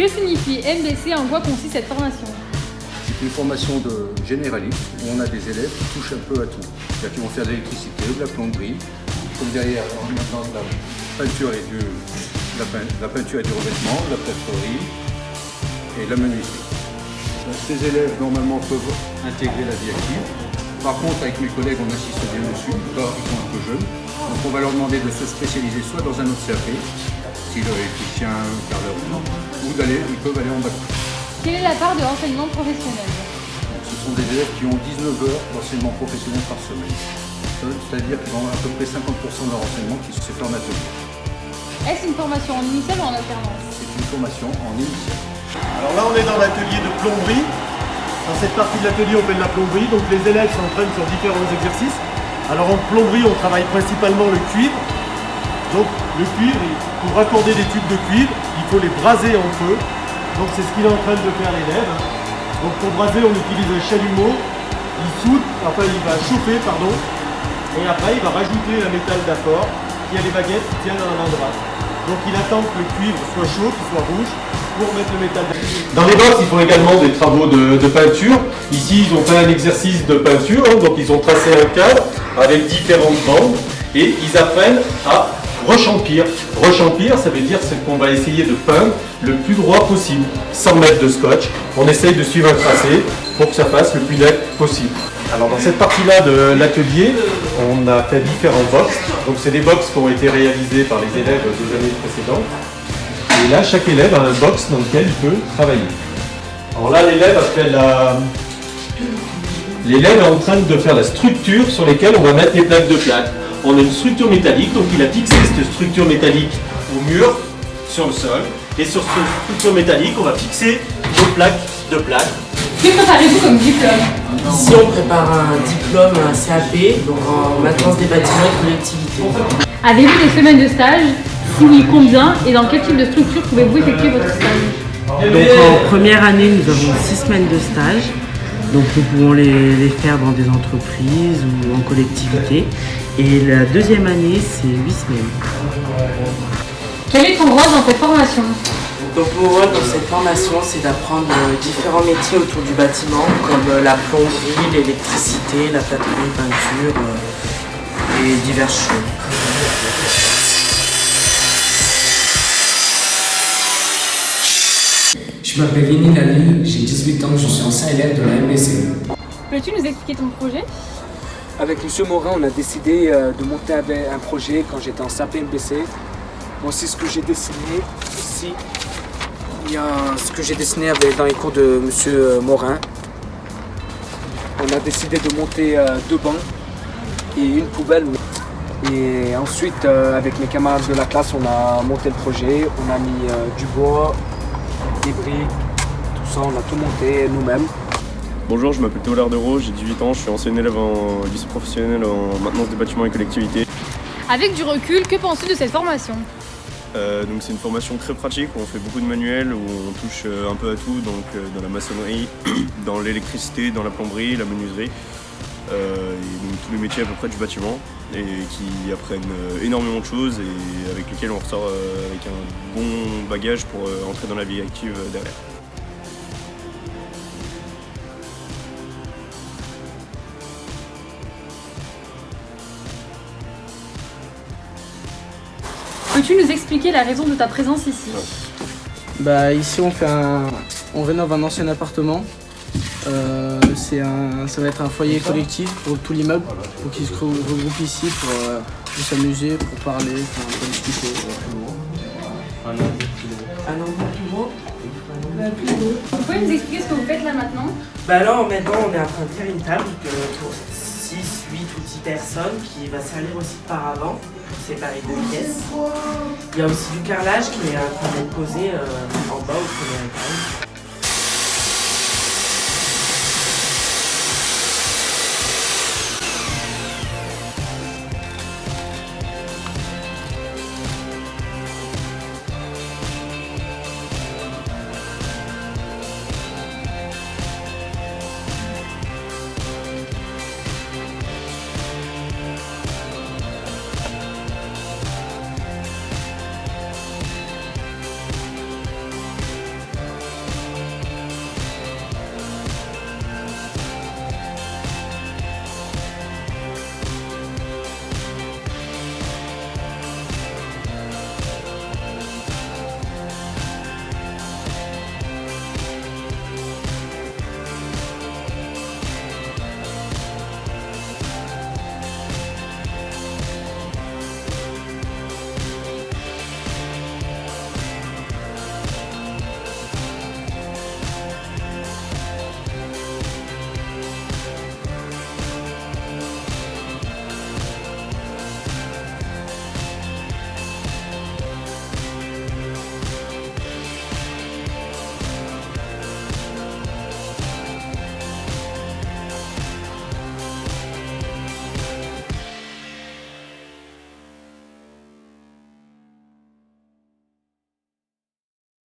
Que signifie MBC? En quoi consiste cette formation? C'est une formation de généraliste où on a des élèves qui touchent un peu à tout. C'est-à-dire qu'ils vont faire de l'électricité, de la plomberie, comme derrière on a maintenant de la peinture et du revêtement, de la plâtrerie et de la menuiserie. Ces élèves normalement peuvent intégrer la vie active. Par contre, avec mes collègues, on insiste bien dessus, car ils sont un peu jeunes. Donc on va leur demander de se spécialiser soit dans un autre CAP, style électricien, carreleur ou ils peuvent aller en bac. Quelle est la part de l'enseignement professionnel? Ce sont des élèves qui ont 19 heures d'enseignement professionnel par semaine. C'est-à-dire qu'ils ont à peu près 50% de leur enseignement qui se fait en atelier. Est-ce une formation en initiale ou en alternance? C'est une formation en initiale. Alors là, on est dans l'atelier de plomberie. Dans cette partie de l'atelier, on fait de la plomberie. Donc les élèves s'entraînent sur différents exercices. Alors en plomberie, on travaille principalement le cuivre. Donc le cuivre, pour raccorder des tubes de cuivre, il faut les braser en feu. Donc c'est ce qu'il est en train de faire l'élève. Donc pour braser, on utilise un chalumeau. Il va chauffer, pardon. Et après, il va rajouter un métal d'apport qui a les baguettes qui tiennent à la main droite. Donc il attend que le cuivre soit chaud, qu'il soit rouge, pour mettre le métal d'apport. Dans les box, ils font également des travaux de peinture. Ici, ils ont fait un exercice de peinture, donc ils ont tracé un cadre avec différentes bandes et ils apprennent à rechampir. Rechampir, ça veut dire qu'on va essayer de peindre le plus droit possible, sans mettre de scotch. On essaye de suivre un tracé pour que ça fasse le plus net possible. Alors dans cette partie-là de l'atelier, on a fait différents box. Donc c'est des box qui ont été réalisés par les élèves des années précédentes. Et là, chaque élève a un box dans lequel il peut travailler. Alors là, l'élève est en train de faire la structure sur laquelle on va mettre les plaques de plâtre. On a une structure métallique, donc il a fixé cette structure métallique au mur, sur le sol. Et sur cette structure métallique, on va fixer nos plaques de plâtre. Que préparez-vous comme diplôme? Ici, on prépare un diplôme, un CAP, donc en maintenance des bâtiments et collectivité. Avez-vous des semaines de stage? Si oui, combien? Et dans quel type de structure pouvez-vous effectuer votre stage? Donc en première année, nous avons 6 semaines de stage. Donc nous pouvons les faire dans des entreprises ou en collectivité. Et la deuxième année, c'est 8 semaines. Quel est ton rôle dans cette formation? Donc mon rôle dans cette formation, c'est d'apprendre différents métiers autour du bâtiment, comme la plomberie, l'électricité, la plâtrerie, peinture et diverses choses. Je m'appelle Yenny Lali, j'ai 18 ans, je suis ancien élève de la MBC. Peux-tu nous expliquer ton projet? Avec M. Morin, on a décidé de monter un projet quand j'étais en CAP MBC. Voici ce que j'ai dessiné ici. Il y a ce que j'ai dessiné dans les cours de M. Morin. On a décidé de monter 2 bancs et une poubelle. Et ensuite, avec mes camarades de la classe, on a monté le projet. On a mis du bois, des briques, tout ça, on a tout monté nous-mêmes. Bonjour, je m'appelle Théodore Dereau, j'ai 18 ans, je suis ancien élève en lycée professionnel en maintenance des bâtiments et collectivités. Avec du recul, que penses-tu de cette formation? Donc c'est une formation très pratique où on fait beaucoup de manuels, où on touche un peu à tout, donc dans la maçonnerie, dans l'électricité, dans la plomberie, la menuiserie, et donc tous les métiers à peu près du bâtiment, et qui apprennent énormément de choses et avec lesquels on ressort avec un bon bagage pour entrer dans la vie active derrière. Peux-tu nous expliquer la raison de ta présence ici? Ici on rénove un ancien appartement. Ça va être un foyer collectif pour tout l'immeuble. Donc ils se regroupent ici pour s'amuser, pour parler, pour discuter. Un endroit plus gros. Vous pouvez nous expliquer ce que vous faites là maintenant? Là maintenant on est en train de faire une table pour 6, 8 ou 10 personnes qui va servir aussi de paravent pour séparer 2 pièces. Il y a aussi du carrelage qui est en train d'être posé en bas au premier étage.